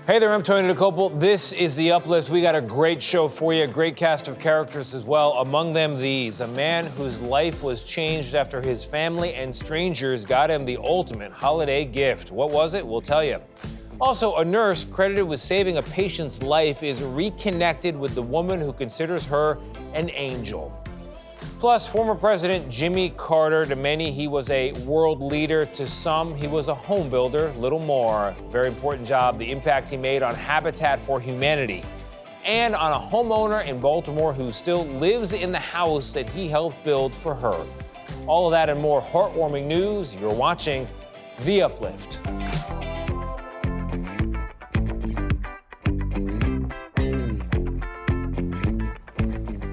Hey there, I'm Tony DeCopel. This is The Uplift. We got a great show for you, a great cast of characters as well. Among them, these. A man whose life was changed after his family and strangers got him the ultimate holiday gift. What was it? We'll tell you. Also, a nurse credited with saving a patient's life is reconnected with the woman who considers her an angel. Plus, former President Jimmy Carter, to many, he was a world leader. To some, he was a home builder, little more. Very important job, the impact he made on Habitat for Humanity. And on a homeowner in Baltimore who still lives in the house that he helped build for her. All of that and more heartwarming news. You're watching The Uplift.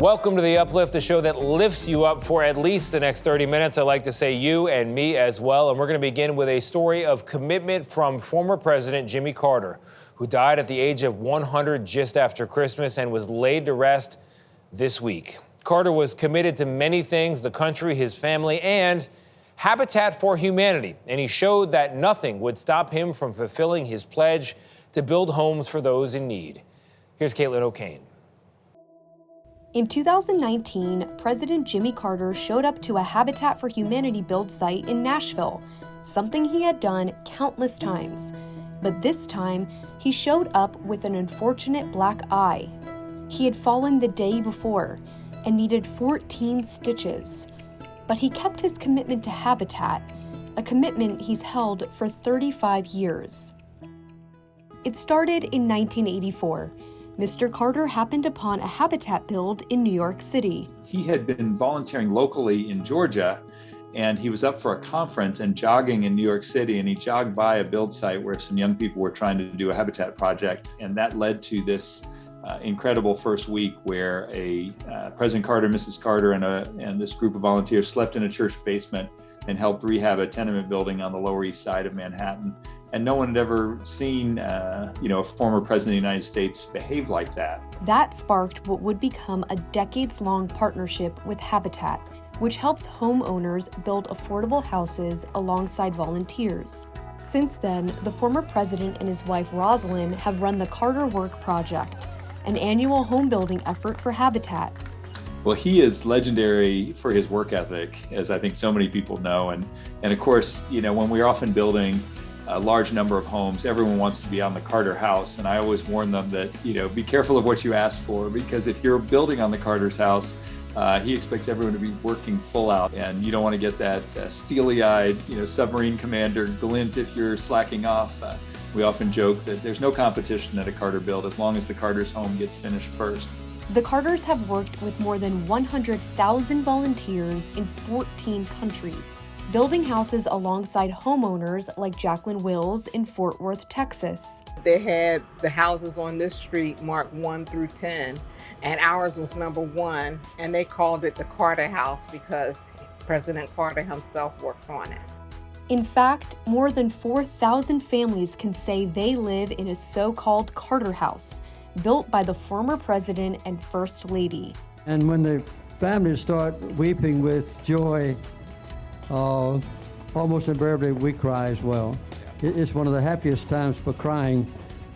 Welcome to The Uplift, the show that lifts you up for at least the next 30 minutes. I like to say you and me as well. And we're going to begin with a story of commitment from former President Jimmy Carter, who died at the age of 100 just after Christmas and was laid to rest this week. Carter was committed to many things, the country, his family, and Habitat for Humanity. And he showed that nothing would stop him from fulfilling his pledge to build homes for those in need. Here's Caitlin O'Kane. In 2019, President Jimmy Carter showed up to a Habitat for Humanity build site in Nashville, something he had done countless times. But this time, he showed up with an unfortunate black eye. He had fallen the day before and needed 14 stitches. But he kept his commitment to Habitat, a commitment he's held for 35 years. It started in 1984. Mr. Carter happened upon a Habitat build in New York City. He had been volunteering locally in Georgia, and he was up for a conference and jogging in New York City, and he jogged by a build site where some young people were trying to do a Habitat project, and that led to this incredible first week where President Carter, Mrs. Carter, and this group of volunteers slept in a church basement and helped rehab a tenement building on the Lower East Side of Manhattan. And no one had ever seen, a former president of the United States behave like that. That sparked what would become a decades-long partnership with Habitat, which helps homeowners build affordable houses alongside volunteers. Since then, the former president and his wife Rosalind have run the Carter Work Project, an annual home building effort for Habitat. Well, he is legendary for his work ethic, as I think so many people know. And of course, when we're often building a large number of homes, everyone wants to be on the Carter house. And I always warn them that, be careful of what you ask for, because if you're building on the Carter's house, he expects everyone to be working full out. And you don't want to get that steely-eyed, submarine commander glint if you're slacking off. We often joke that there's no competition at a Carter build as long as the Carter's home gets finished first. The Carters have worked with more than 100,000 volunteers in 14 countries, building houses alongside homeowners like Jacqueline Wills in Fort Worth, Texas. They had the houses on this street marked 1 through 10, and ours was number 1, and they called it the Carter House because President Carter himself worked on it. In fact, more than 4,000 families can say they live in a so-called Carter House, built by the former president and first lady. And when the families start weeping with joy, almost invariably we cry as well. It's one of the happiest times for crying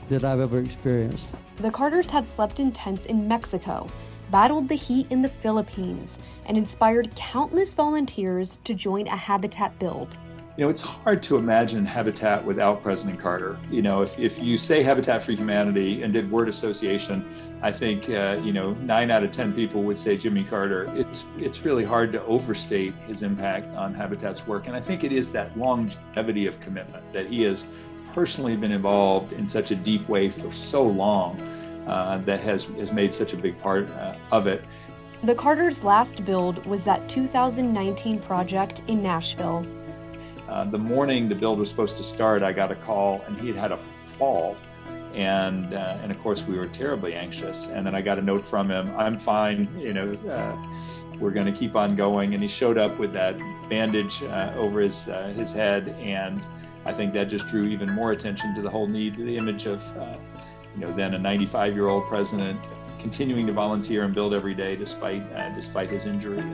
that I've ever experienced. The Carters have slept in tents in Mexico, battled the heat in the Philippines, and inspired countless volunteers to join a Habitat build. It's hard to imagine Habitat without President Carter. If you say Habitat for Humanity and did word association, I think 9 out of 10 people would say Jimmy Carter. It's really hard to overstate his impact on Habitat's work, and I think it is that longevity of commitment that he has personally been involved in such a deep way for so long that has made such a big part of it. The Carters' last build was that 2019 project in Nashville. The morning the build was supposed to start, I got a call, and he had a fall, and of course we were terribly anxious. And then I got a note from him, "I'm fine, we're going to keep on going." And he showed up with that bandage over his head, and I think that just drew even more attention to the whole need, the image of then a 95-year-old president continuing to volunteer and build every day despite his injury.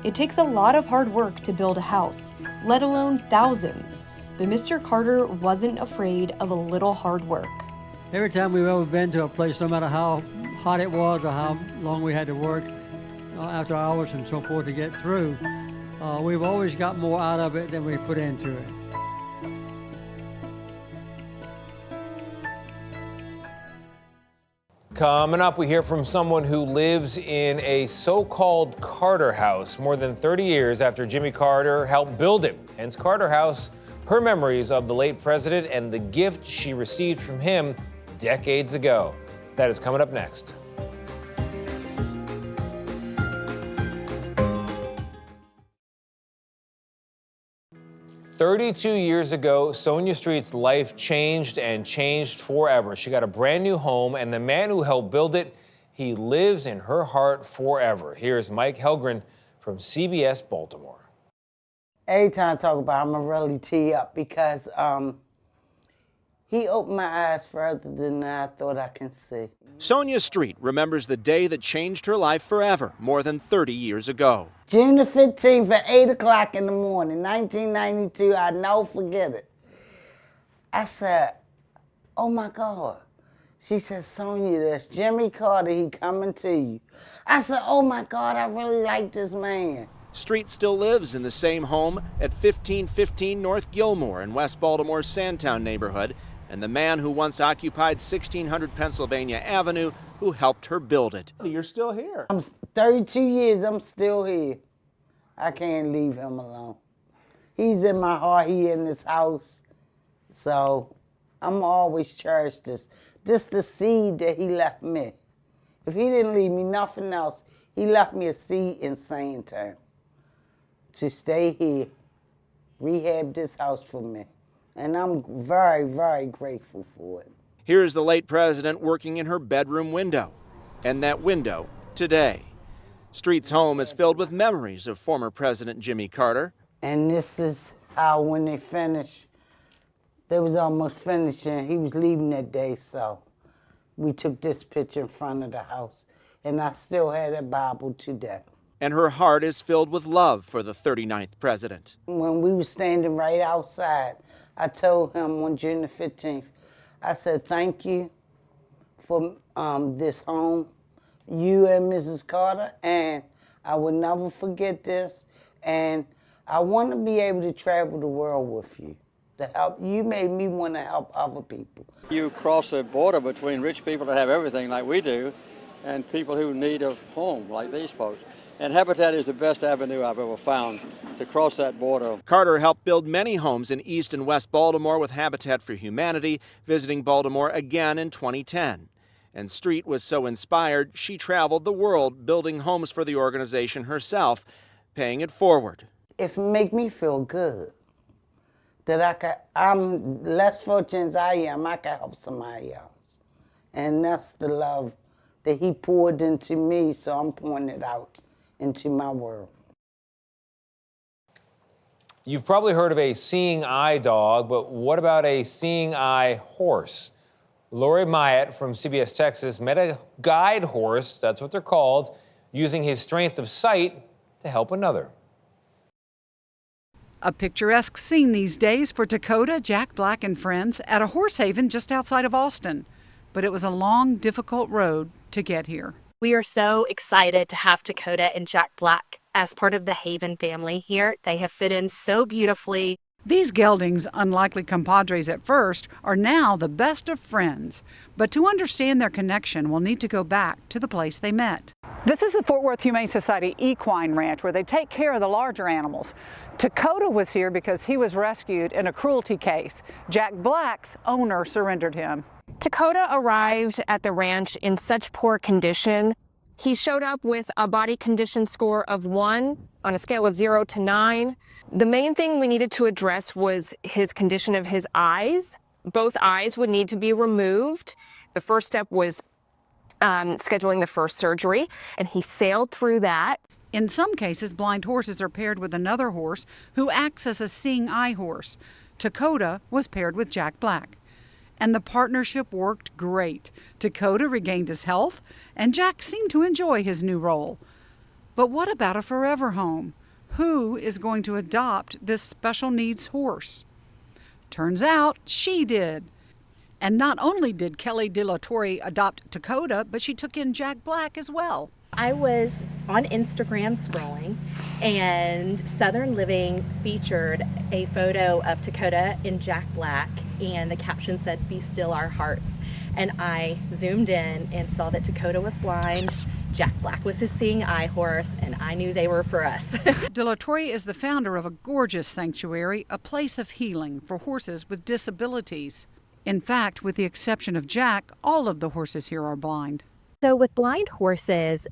It takes a lot of hard work to build a house, let alone thousands. But Mr. Carter wasn't afraid of a little hard work. Every time we've ever been to a place, no matter how hot it was or how long we had to work after hours and so forth to get through, we've always got more out of it than we put into it. Coming up, we hear from someone who lives in a so-called Carter house more than 30 years after Jimmy Carter helped build it. Hence Carter House, her memories of the late president and the gift she received from him decades ago. That is coming up next. "32 years ago, Sonia Street's life changed and changed forever. She got a brand new home, and the man who helped build it, he lives in her heart forever." Here's Mike Helgren from CBS Baltimore. Every time I talk about him, I really tee up because he opened my eyes further than I thought I can see. Sonia Street remembers the day that changed her life forever more than 30 years ago. June the 15th at 8 o'clock in the morning, 1992, I never forget it. I said, "Oh my God." She said, "Sonia, that's Jimmy Carter, he coming to you." I said, "Oh my God, I really like this man." Street still lives in the same home at 1515 North Gilmore in West Baltimore's Sandtown neighborhood, and the man who once occupied 1600 Pennsylvania Avenue who helped her build it. You're still here. I'm 32 years, I'm still here. I can't leave him alone. He's in my heart, he in this house. So I'm always cherish this. Just the seed that he left me. If he didn't leave me nothing else, he left me a seed in Sandtown to stay here, rehab this house for me. And I'm very, very grateful for it. Here's the late president working in her bedroom window, and that window today. Street's home is filled with memories of former President Jimmy Carter. And this is how, when they finished, they was almost finishing. He was leaving that day, so we took this picture in front of the house. And I still have that Bible today. And her heart is filled with love for the 39th president. When we were standing right outside, I told him on June the 15th, I said, "Thank you for this home, you and Mrs. Carter, and I will never forget this, and I want to be able to travel the world with you, to help. You made me want to help other people." You cross a border between rich people that have everything like we do and people who need a home like these folks. And Habitat is the best avenue I've ever found to cross that border. Carter helped build many homes in East and West Baltimore with Habitat for Humanity, visiting Baltimore again in 2010. And Street was so inspired, she traveled the world building homes for the organization herself, paying it forward. It make me feel good that I'm less fortunate as I am, I can help somebody else. And that's the love that he poured into me, so I'm pouring it out into my world. You've probably heard of a seeing eye dog, but what about a seeing eye horse? Lori Myatt from CBS Texas met a guide horse, that's what they're called, using his strength of sight to help another. A picturesque scene these days for Dakota, Jack Black, and friends at a horse haven just outside of Austin. But it was a long, difficult road to get here. We are so excited to have Dakota and Jack Black as part of the Haven family here. They have fit in so beautifully. These geldings, unlikely compadres at first, are now the best of friends. But to understand their connection, we'll need to go back to the place they met. This is the Fort Worth Humane Society Equine Ranch, where they take care of the larger animals. Dakota was here because he was rescued in a cruelty case. Jack Black's owner surrendered him. Dakota arrived at the ranch in such poor condition. He showed up with a body condition score of 1 on a scale of 0 to 9. The main thing we needed to address was his condition of his eyes. Both eyes would need to be removed. The first step was scheduling the first surgery, and he sailed through that. In some cases, blind horses are paired with another horse who acts as a seeing eye horse. Dakota was paired with Jack Black. And the partnership worked great. Dakota regained his health, and Jack seemed to enjoy his new role. But what about a forever home? Who is going to adopt this special needs horse? Turns out she did. And not only did Kelly De La Torre adopt Dakota, but she took in Jack Black as well. I was on Instagram scrolling, and Southern Living featured a photo of Dakota and Jack Black, and the caption said, "Be still our hearts." And I zoomed in and saw that Dakota was blind, Jack Black was his seeing eye horse, and I knew they were for us. De La Torre is the founder of a gorgeous sanctuary, a place of healing for horses with disabilities. In fact, with the exception of Jack, all of the horses here are blind. So with blind horses,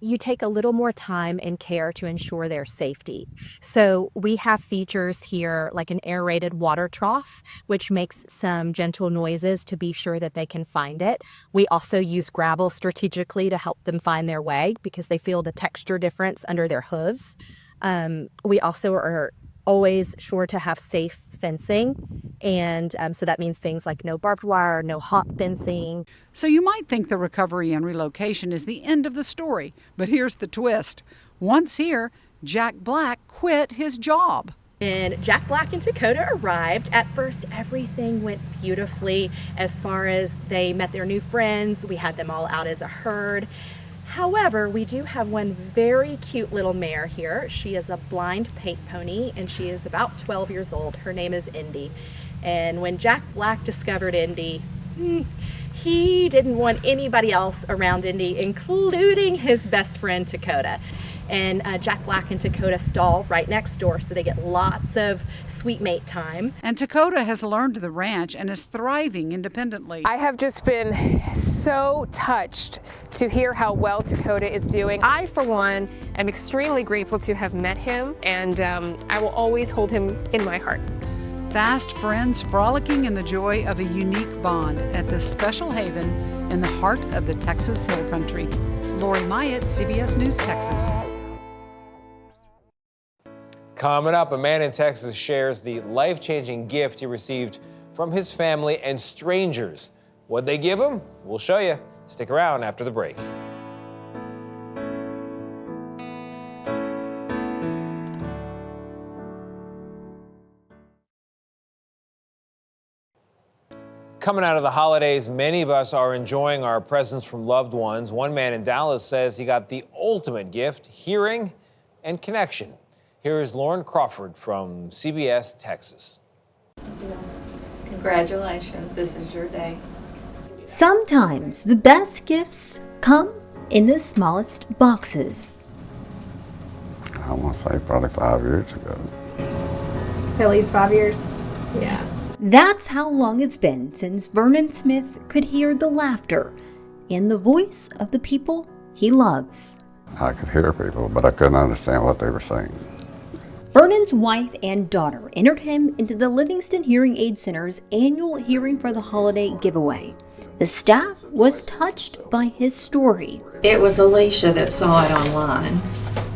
you take a little more time and care to ensure their safety. So we have features here like an aerated water trough, which makes some gentle noises to be sure that they can find it. We also use gravel strategically to help them find their way because they feel the texture difference under their hooves. We also are always sure to have safe fencing, and so that means things like no barbed wire, no hot fencing. So you might think the recovery and relocation is the end of the story, but here's the twist. Once here, Jack Black quit his job. And Jack Black and Dakota arrived. At first, everything went beautifully as far as they met their new friends. We had them all out as a herd. However, we do have one very cute little mare here. She is a blind paint pony, and she is about 12 years old. Her name is Indy. And when Jack Black discovered Indy, he didn't want anybody else around Indy, including his best friend Dakota. And Jack Black and Dakota stall right next door, so they get lots of sweet mate time. And Dakota has learned the ranch and is thriving independently. I have just been so touched to hear how well Dakota is doing. I, for one, am extremely grateful to have met him, and I will always hold him in my heart. Fast friends frolicking in the joy of a unique bond at this special haven in the heart of the Texas Hill Country. Lori Myatt, CBS News, Texas. Coming up, a man in Texas shares the life-changing gift he received from his family and strangers. What'd they give him? We'll show you. Stick around after the break. Coming out of the holidays, many of us are enjoying our presents from loved ones. One man in Dallas says he got the ultimate gift, hearing and connection. Here is Lauren Crawford from CBS Texas. Congratulations, this is your day. Sometimes the best gifts come in the smallest boxes. I want to say probably 5 years ago. At least 5 years? Yeah. That's how long it's been since Vernon Smith could hear the laughter and the voice of the people he loves. I could hear people, but I couldn't understand what they were saying. Vernon's wife and daughter entered him into the Livingston Hearing Aid Center's annual Hearing for the Holiday giveaway. The staff was touched by his story. It was Alicia that saw it online,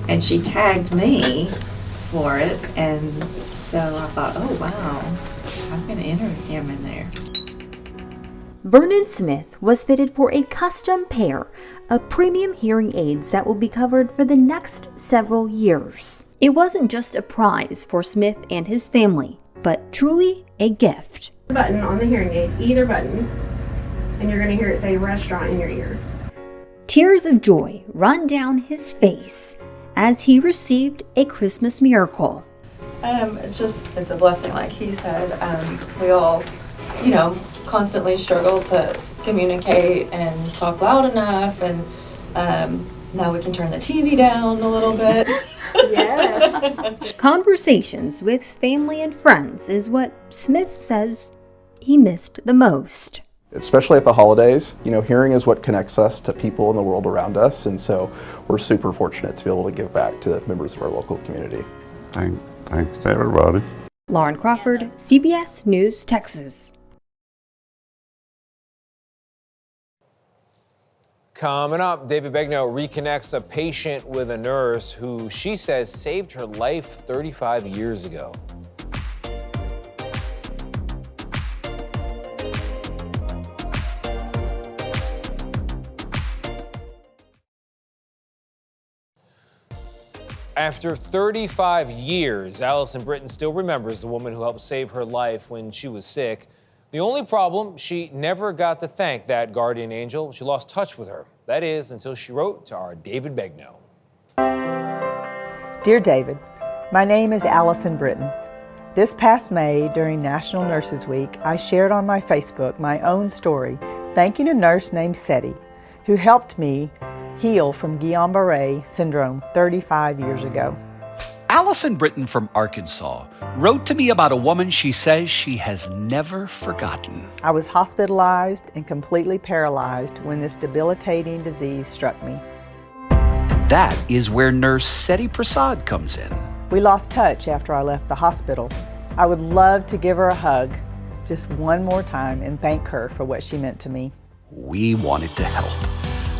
and she tagged me for it, and so I thought, oh wow, I'm going to enter him in there. Vernon Smith was fitted for a custom pair of premium hearing aids that will be covered for the next several years. It wasn't just a prize for Smith and his family, but truly a gift. Button on the hearing aid, either button, and you're going to hear it say restaurant in your ear. Tears of joy run down his face as he received a Christmas miracle. It's a blessing, like he said. We all, constantly struggle to communicate and talk loud enough, and now we can turn the TV down a little bit. Yes. Conversations with family and friends is what Smith says he missed the most. Especially at the holidays, hearing is what connects us to people in the world around us, and so we're super fortunate to be able to give back to members of our local community. Thanks to everybody. Lauren Crawford, CBS News, Texas. Coming up, David Begnaud reconnects a patient with a nurse who she says saved her life 35 years ago. After 35 years, Allison Britton still remembers the woman who helped save her life when she was sick. The only problem, she never got to thank that guardian angel. She lost touch with her. That is, until she wrote to our David Begnaud. Dear David, my name is Allison Britton. This past May, during National Nurses Week, I shared on my Facebook my own story, thanking a nurse named Seti, who helped me heal from Guillain-Barré syndrome 35 years ago. Allison Britton from Arkansas wrote to me about a woman she says she has never forgotten. I was hospitalized and completely paralyzed when this debilitating disease struck me. And that is where nurse Seti Prasad comes in. We lost touch after I left the hospital. I would love to give her a hug just one more time and thank her for what she meant to me. We wanted to help.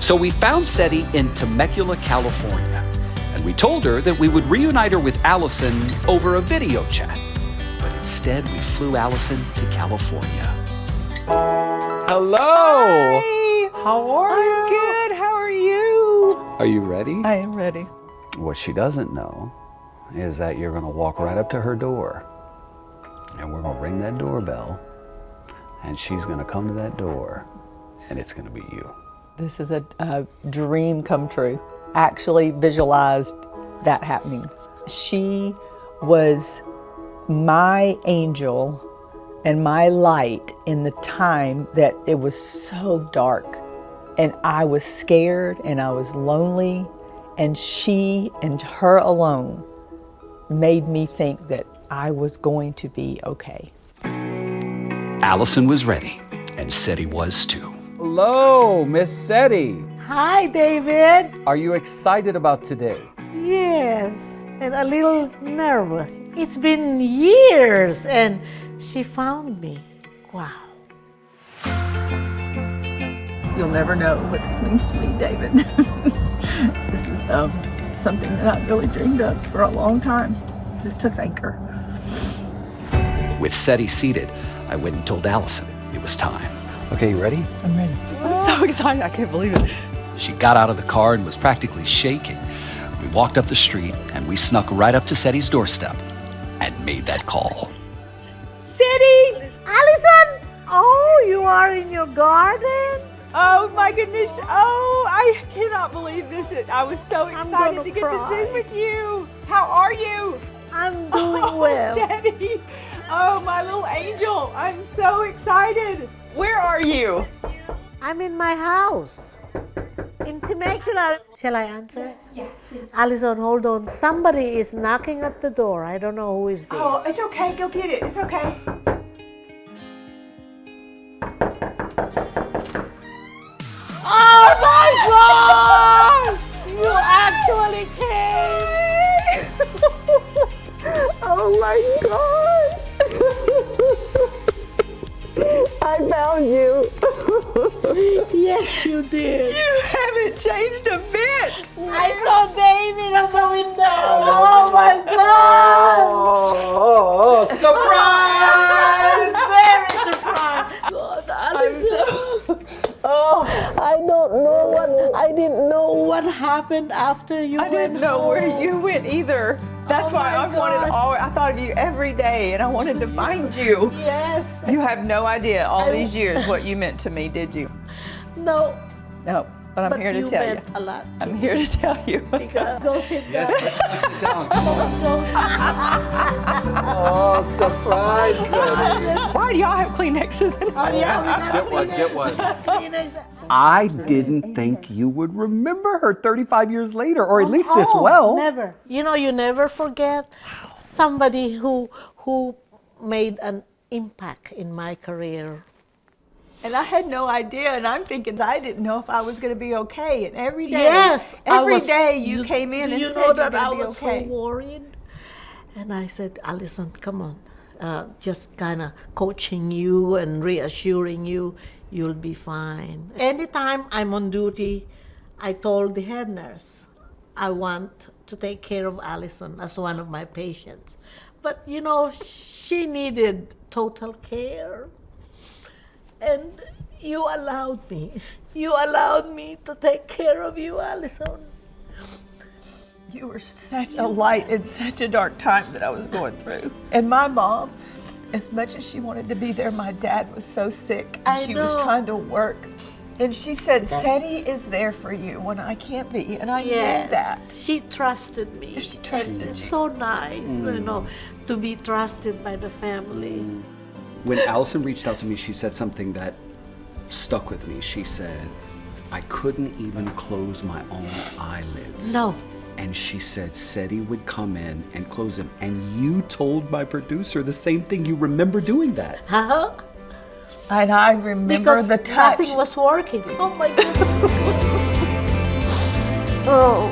So we found Seti in Temecula, California. And we told her that we would reunite her with Allison over a video chat. But instead, we flew Allison to California. Hello! Hi! How are you? I'm good, how are you? Are you ready? I am ready. What she doesn't know is that you're going to walk right up to her door, and we're going to ring that doorbell, and she's going to come to that door, and it's going to be you. This is a dream come true. I actually visualized that happening. She was my angel and my light in the time that it was so dark. And I was scared and I was lonely, and she and her alone made me think that I was going to be okay. Allison was ready, and Seti was too. Hello, Miss Seti. Hi, David. Are you excited about today? Yes, and a little nervous. It's been years, and she found me. Wow. You'll never know what this means to me, David. This is something that I've really dreamed of for a long time, just to thank her. With Seti seated, I went and told Allison it was time. Okay, you ready? I'm ready. I'm so excited, I can't believe it. She got out of the car and was practically shaking. We walked up the street and we snuck right up to Seti's doorstep and made that call. Seti! Allison! Oh, you are in your garden? Oh my goodness, oh, I cannot believe this. I was so excited to get to Zoom with you. How are you? I'm doing well. Seti. Oh, my little angel, I'm so excited. Where are you? I'm in my house. In Temecula. Shall I answer? Yeah, please. Allison, hold on. Somebody is knocking at the door. I don't know who is this. Oh, it's okay. Go get it. It's okay. Oh my God! You actually came! Oh my gosh! I found you. Yes, you did. You haven't changed a bit. I saw David on the window. Oh my God! Oh, surprise! Very surprised. God, Allison. Oh, I didn't know what happened after you went I didn't know home. where you went either. That's why I gosh. thought of you every day, and I wanted to find you. Yes. You have no idea all these years what you meant to me, did you? No. No, but I'm here to tell you. But you meant a lot. I'm here to tell you. Go sit down. Yes, let's go sit down. Let's go. Oh, surprise, Seti. Why do y'all have Kleenexes? Oh, yeah, Get one. I didn't think you would remember her 35 years later, or at least this well. Never. You know, you never forget somebody who made an impact in my career. And I had no idea, and I'm thinking I didn't know if I was going to be okay. And every day, Yes, every day you came in and you said know you're that going I to be was okay. so worried, and I said, Allison, come on, just kind of coaching you and reassuring you, you'll be fine. Anytime I'm on duty, I told the head nurse, I want to take care of Allison as one of my patients. But you know, she needed total care. And you allowed me. You allowed me to take care of you, Allison. You were such a light in such a dark time that I was going through. And my mom, as much as she wanted to be there, my dad was so sick. I She was know. trying to work. And she said, Seti is there for you when I can't be. And I knew that. She trusted me. She trusted It's you. so nice, you know, to be trusted by the family. When Allison reached out to me, she said something that stuck with me. She said, I couldn't even close my own eyelids. No. And she said Seti would come in and close them. And you told my producer the same thing. You remember doing that. Huh? And I remember Because the touch. nothing was working. Oh my goodness. Oh,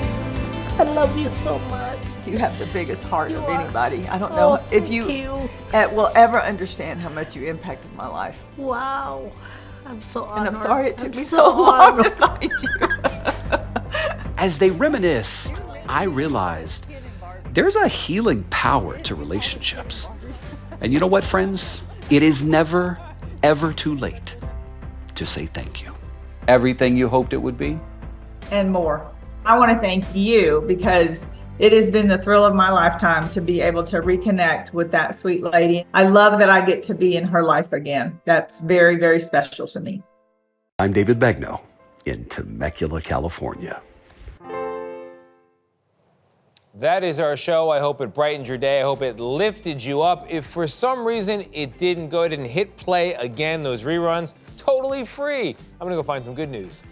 I love you so much. You have the biggest heart of are. anybody. I don't know if thank you you. will ever understand how much you impacted my life. Wow. I'm so honored. And I'm sorry it took I'm me so long honored. to find you. As they reminisced, I realized there's a healing power to relationships. And you know what, friends? It is never, ever too late to say thank you. Everything you hoped it would be? And more. I want to thank you because it has been the thrill of my lifetime to be able to reconnect with that sweet lady. I love that I get to be in her life again. That's very, very special to me. I'm David Begnaud in Temecula, California. That is our show. I hope it brightened your day. I hope it lifted you up. If for some reason it didn't, go ahead and hit play again. Those reruns, totally free. I'm gonna go find some good news.